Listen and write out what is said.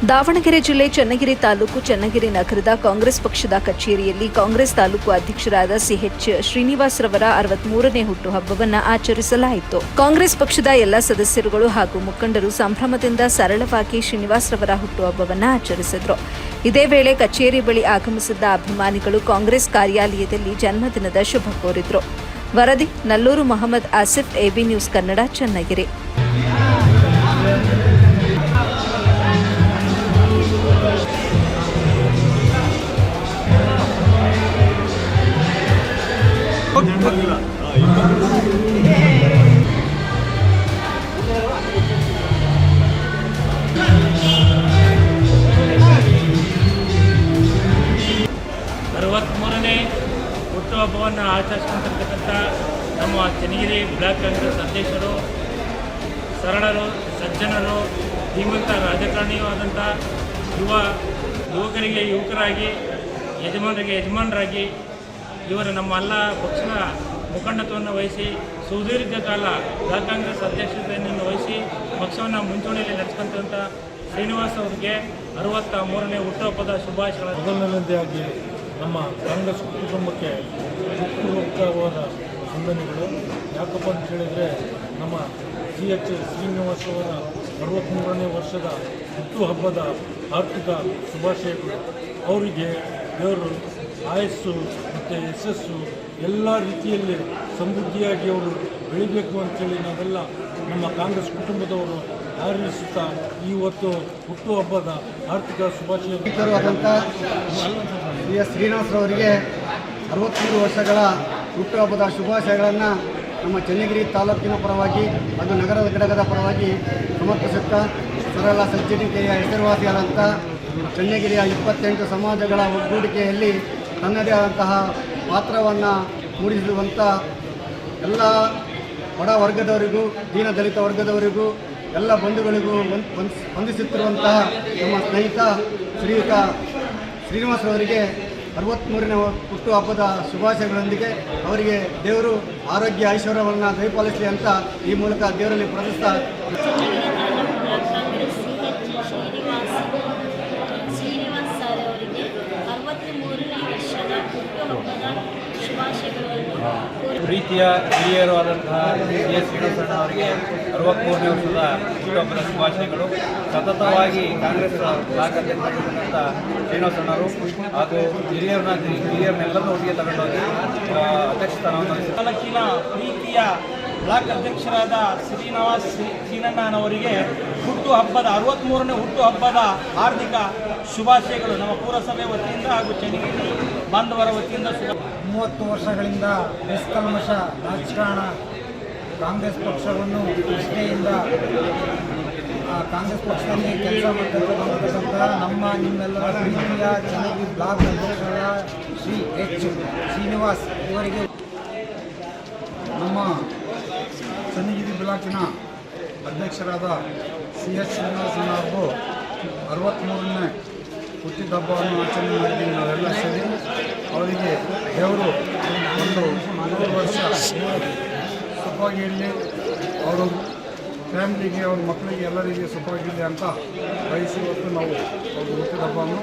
ದಾವಣಗೆರೆ ಜಿಲ್ಲೆ ಚನ್ನಗಿರಿ ತಾಲೂಕು ಚನ್ನಗಿರಿ ನಗರದ ಕಾಂಗ್ರೆಸ್ ಪಕ್ಷದ ಕಚೇರಿಯಲ್ಲಿ ಕಾಂಗ್ರೆಸ್ ತಾಲೂಕು ಅಧ್ಯಕ್ಷರಾದ ಸಿಎಚ್ ಶ್ರೀನಿವಾಸ್ ರವರ 63ನೇ ಹುಟ್ಟುಹಬ್ಬವನ್ನು ಆಚರಿಸಲಾಯಿತು. ಕಾಂಗ್ರೆಸ್ ಪಕ್ಷದ ಎಲ್ಲ ಸದಸ್ಯರುಗಳು ಹಾಗೂ ಮುಖಂಡರು ಸಂಭ್ರಮದಿಂದ ಸರಳವಾಗಿ ಶ್ರೀನಿವಾಸ್ ರವರ ಹುಟ್ಟುಹಬ್ಬವನ್ನು ಆಚರಿಸಿದರು. ಇದೇ ವೇಳೆ ಕಚೇರಿ ಬಳಿ ಆಗಮಿಸಿದ್ದ ಅಭಿಮಾನಿಗಳು ಕಾಂಗ್ರೆಸ್ ಕಾರ್ಯಾಲಯದಲ್ಲಿ ಜನ್ಮದಿನದ ಶುಭ ಕೋರಿದರು. ವರದಿ ನಲ್ಲೂರು ಮೊಹಮ್ಮದ್ ಆಸಿಫ್, ಎಬಿ ನ್ಯೂಸ್ ಕನ್ನಡ, ಚನ್ನಗಿರಿ. ಅರವತ್ತ್ಮೂರನೇ ಹುಟ್ಟುಹಬ್ಬವನ್ನು ಆಚರಿಸ್ಕೊಂಡಿರ್ತಕ್ಕಂಥ ನಮ್ಮ ಚನ್ನಗಿರಿ ಬ್ಲಾಕ್ ಕಾಂಗ್ರೆಸ್ ಅಧ್ಯಕ್ಷರು, ಸರಳರು, ಸಜ್ಜನರು, ಧೀಮಂತ ರಾಜಕಾರಣಿಯೂ ಆದಂಥ ಯುವಕರಿಗೆ ಯುವಕರಾಗಿ, ಯಜಮಾನರಿಗೆ ಯಜಮಾನರಾಗಿ ಇವರು ನಮ್ಮ ಎಲ್ಲ ಪಕ್ಷದ ಮುಖಂಡತ್ವವನ್ನು ವಹಿಸಿ ಸುದೀರ್ಘ ಕಾಲ ಬ್ಲಾಕ್ ಕಾಂಗ್ರೆಸ್ ಅಧ್ಯಕ್ಷತೆಯನ್ನು ವಹಿಸಿ ಪಕ್ಷವನ್ನು ಮುಂಚೂಣಿಯಲ್ಲಿ ನಡೆಸ್ಕೊಂತ ಶ್ರೀನಿವಾಸ್ ಅವರಿಗೆ 63ನೇ ಹುಟ್ಟುಹಬ್ಬದ ಶುಭಾಶಯಗಳು. ಮೊದಲನೇದಾಗಿ ನಮ್ಮ ಕಾಂಗ್ರೆಸ್ ಕುಟುಂಬಕ್ಕೆ ಹುಟ್ಟುಹಬ್ಬವಾದ ವಂದನೆಗಳು. ಯಾಕಪ್ಪ ಅಂತ ಹೇಳಿದರೆ, ನಮ್ಮ ಸಿಎಚ್ ಶ್ರೀನಿವಾಸ್ ಅವರ 63ನೇ ವರ್ಷದ ಹುಟ್ಟುಹಬ್ಬದ ಆರ್ಥಿಕ ಶುಭಾಶಯಗಳು. ಅವರಿಗೆ ದೇವರು ಆಯಸ್ಸು ಮತ್ತು ಯಶಸ್ಸು ಎಲ್ಲ ರೀತಿಯಲ್ಲಿ ಸಮೃದ್ಧಿಯಾಗಿ ಅವರು ಬೆಳಿಬೇಕು ಅಂತೇಳಿ ನಾವೆಲ್ಲ ನಮ್ಮ ಕಾಂಗ್ರೆಸ್ ಕುಟುಂಬದವರು ಹಾರೈಸುತ್ತಾ ಇವತ್ತು ಹುಟ್ಟುಹಬ್ಬದ ಆರ್ಥಿಕ ಶುಭಾಶಯಗಳು. ಆದಂಥ ಎಸ್ ಶ್ರೀನಿವಾಸರವರಿಗೆ 63 ವರ್ಷಗಳ ಹುಟ್ಟುಹಬ್ಬದ ಶುಭಾಶಯಗಳನ್ನು ನಮ್ಮ ಚನ್ನಗಿರಿ ತಾಲೂಕಿನ ಪರವಾಗಿ ಹಾಗೂ ನಗರದ ಘಟಕದ ಪರವಾಗಿ ಸಮರ್ಪಿಸುತ್ತಾ, ಸರಳ ಸಜ್ಜನಿಕೆಯ ಹೆಸರುವಾಸಿಯಾದಂಥ ಚನ್ನಗಿರಿಯ 28 ಸಮಾಜಗಳ ಒಗ್ಗೂಡಿಕೆಯಲ್ಲಿ ತನ್ನದೇ ಆದಂತಹ ಪಾತ್ರವನ್ನು ಮೂಡಿಸುವಂಥ ಎಲ್ಲ ಬಡ ವರ್ಗದವರಿಗೂ, ದೀನದಲಿತ ವರ್ಗದವರಿಗೂ, ಎಲ್ಲ ಬಂಧುಗಳಿಗೂ ಸ್ಪಂದಿಸುತ್ತಿರುವಂತಹ ನಮ್ಮ ಸ್ನೇಹಿತ ಶ್ರೀಯುತ ಶ್ರೀನಿವಾಸರವರಿಗೆ 63ನೇ ಹುಟ್ಟುಹಬ್ಬದ ಶುಭಾಶಯಗಳೊಂದಿಗೆ ಅವರಿಗೆ ದೇವರು ಆರೋಗ್ಯ ಐಶ್ವರ್ಯವನ್ನು ದಯಪಾಲಿಸಲಿ ಅಂತ ಈ ಮೂಲಕ ದೇವರಲ್ಲಿ ಪ್ರಾರ್ಥಿಸ್ತಾ ಪ್ರೀತಿಯ ಹಿರಿಯರು ಆದಂತಹ ಎಸ್ ಶ್ರೀನಿವಾಸಣ್ಣ ಅವರಿಗೆ 63ನೇ ವರ್ಷದ ಹುಟ್ಟುಹಬ್ಬದ ಶುಭಾಶಯಗಳು. ಸತತವಾಗಿ ಕಾಂಗ್ರೆಸ್ ಬ್ಲಾಕ್ ಅಧ್ಯಕ್ಷರಾಗಿರ್ತಕ್ಕಂಥ ಶ್ರೀನಿವಾಸಣ್ಣವರು ಹಾಗೂ ಹಿರಿಯರನ್ನೆಲ್ಲರೂ ಒಟ್ಟಿಗೆ ತಗೊಂಡೋಗಿ ಅಧ್ಯಕ್ಷ ಸ್ಥಾನವನ್ನು ತಾಲೂಕಿನ ಪ್ರೀತಿಯ ಬ್ಲಾಕ್ ಅಧ್ಯಕ್ಷರಾದ ಶ್ರೀನಿವಾಸ್ ಸೀನಣ್ಣನವರಿಗೆ ಹುಟ್ಟುಹಬ್ಬದ 63ನೇ ಹುಟ್ಟುಹಬ್ಬದ ಹಾರ್ದಿಕ ಶುಭಾಶಯಗಳು ನಮ್ಮ ಪುರಸಭೆ ವತಿಯಿಂದ ಹಾಗೂ ಚನ್ನಗಿರಿ ಬಾಂಧವರ ವತಿಯಿಂದ. 30 ವರ್ಷಗಳಿಂದ ನಿಷ್ಕಲ್ಮಶ ರಾಜಕಾರಣ ಕಾಂಗ್ರೆಸ್ ಪಕ್ಷವನ್ನು ನಿಷ್ಠೆಯಿಂದ ಕಾಂಗ್ರೆಸ್ ಪಕ್ಷದಲ್ಲಿ ಕೆಲಸ ಮಾಡ್ತಕ್ಕಂಥ ನಿಮ್ಮೆಲ್ಲರ ಪ್ರೀತಿಯ ಚನ್ನಗಿರಿ ಬ್ಲಾಕ್ ಅಧ್ಯಕ್ಷರಾದ ಶ್ರೀ ಎಚ್ ಶ್ರೀನಿವಾಸ್ ಇವರಿಗೆ ನಮ್ಮ ಚನ್ನಗಿರಿ ಬ್ಲಾಕಿನ ಅಧ್ಯಕ್ಷರಾದ ಸಿಎಚ್ ಶ್ರೀನಿವಾಸಣ್ಣ ಅವರು 63ನೇ ಹುಟ್ಟಿದ ಹಬ್ಬವನ್ನು ಆಚರಣೆ ಮಾಡಿದ್ದೀವಿ ನಾವೆಲ್ಲ ಸೇರಿ. ಅವರಿಗೆ ದೇವರು ಒಂದು 3 ವರ್ಷ ಸುಖವಾಗಿರಲಿ, ಅವರು ಫ್ಯಾಮಿಲಿಗೆ, ಅವ್ರ ಮಕ್ಕಳಿಗೆ, ಎಲ್ಲರಿಗೆ ಸುಖವಾಗಿರಲಿ ಅಂತ ಬಯಸಿ ಇವತ್ತು ನಾವು ಅವ್ರ ಹುಟ್ಟಿದ ಹಬ್ಬವನ್ನು